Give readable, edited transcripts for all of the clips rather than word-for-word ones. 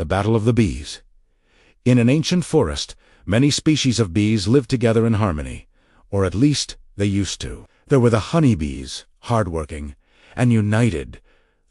The Battle of the Bees. In an ancient forest, many species of bees lived together in harmony, or at least they used to. There were the honeybees, hardworking and united,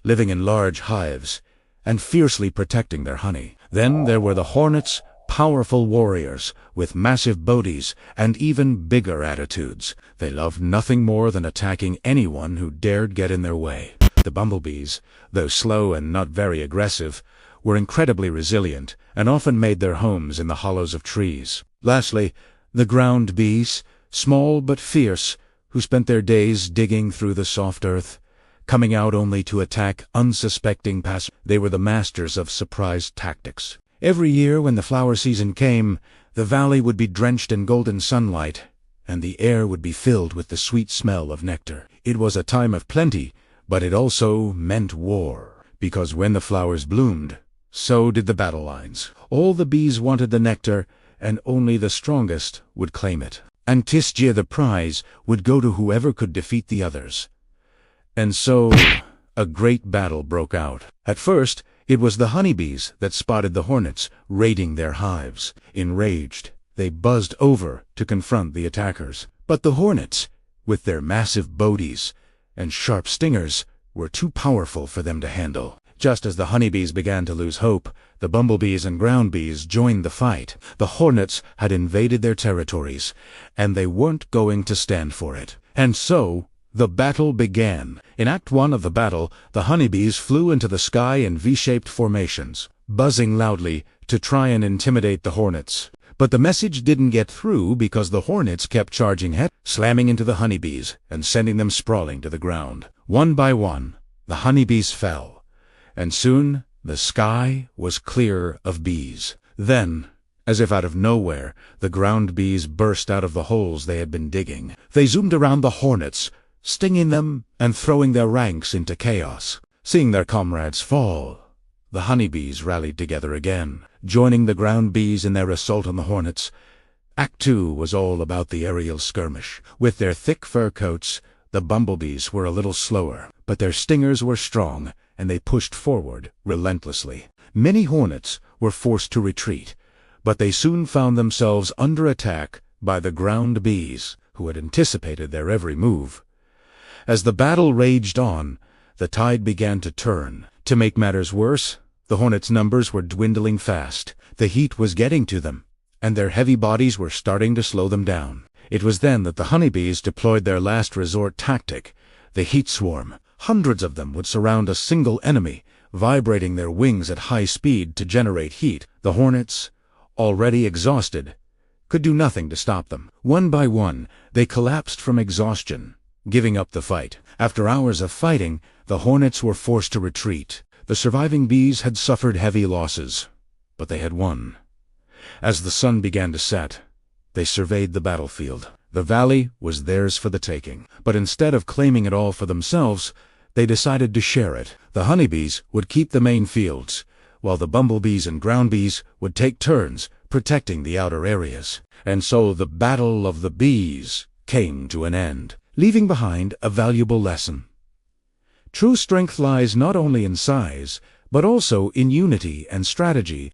living in large hives and fiercely protecting their honey. Then there were the hornets, powerful warriors with massive bodies and even bigger attitudes. They loved nothing more than attacking anyone who dared get in their way. The bumblebees, though slow and not very aggressive, were incredibly resilient and often made their homes in the hollows of trees. Lastly, the ground bees, small but fierce, who spent their days digging through the soft earth, coming out only to attack unsuspecting passers. They were the masters of surprise tactics. Every year when the flower season came, the valley would be drenched in golden sunlight, and the air would be filled with the sweet smell of nectar. It was a time of plenty, but it also meant war, because when the flowers bloomed, so did the battle lines. All the bees wanted the nectar, and only the strongest would claim it. And this year the prize would go to whoever could defeat the others. And so a great battle broke out. At first, it was the honeybees that spotted the hornets raiding their hives. Enraged, they buzzed over to confront the attackers. But the hornets, with their massive bodies and sharp stingers, were too powerful for them to handle. Just as the honeybees began to lose hope, the bumblebees and ground bees joined the fight. The hornets had invaded their territories, and they weren't going to stand for it. And so the battle began. In Act 1 of the battle, the honeybees flew into the sky in V-shaped formations, buzzing loudly to try and intimidate the hornets. But the message didn't get through because the hornets kept charging ahead, slamming into the honeybees and sending them sprawling to the ground. One by one, the honeybees fell, and soon the sky was clear of bees. Then, as if out of nowhere, the ground bees burst out of the holes they had been digging. They zoomed around the hornets, stinging them and throwing their ranks into chaos. Seeing their comrades fall, the honeybees rallied together again, joining the ground bees in their assault on the hornets. Act 2 was all about the aerial skirmish. With their thick fur coats, the bumblebees were a little slower, but their stingers were strong, and they pushed forward relentlessly. Many hornets were forced to retreat, but they soon found themselves under attack by the ground bees, who had anticipated their every move. As the battle raged on, the tide began to turn. To make matters worse, the hornets' numbers were dwindling fast. The heat was getting to them, and their heavy bodies were starting to slow them down. It was then that the honeybees deployed their last resort tactic, the heat swarm. Hundreds of them would surround a single enemy, vibrating their wings at high speed to generate heat. The hornets, already exhausted, could do nothing to stop them. One by one, they collapsed from exhaustion, giving up the fight. After hours of fighting, the hornets were forced to retreat. The surviving bees had suffered heavy losses, but they had won. As the sun began to set, they surveyed the battlefield. The valley was theirs for the taking, but instead of claiming it all for themselves, they decided to share it. The honeybees would keep the main fields, while the bumblebees and ground bees would take turns protecting the outer areas. And so the Battle of the Bees came to an end, leaving behind a valuable lesson. True strength lies not only in size, but also in unity and strategy.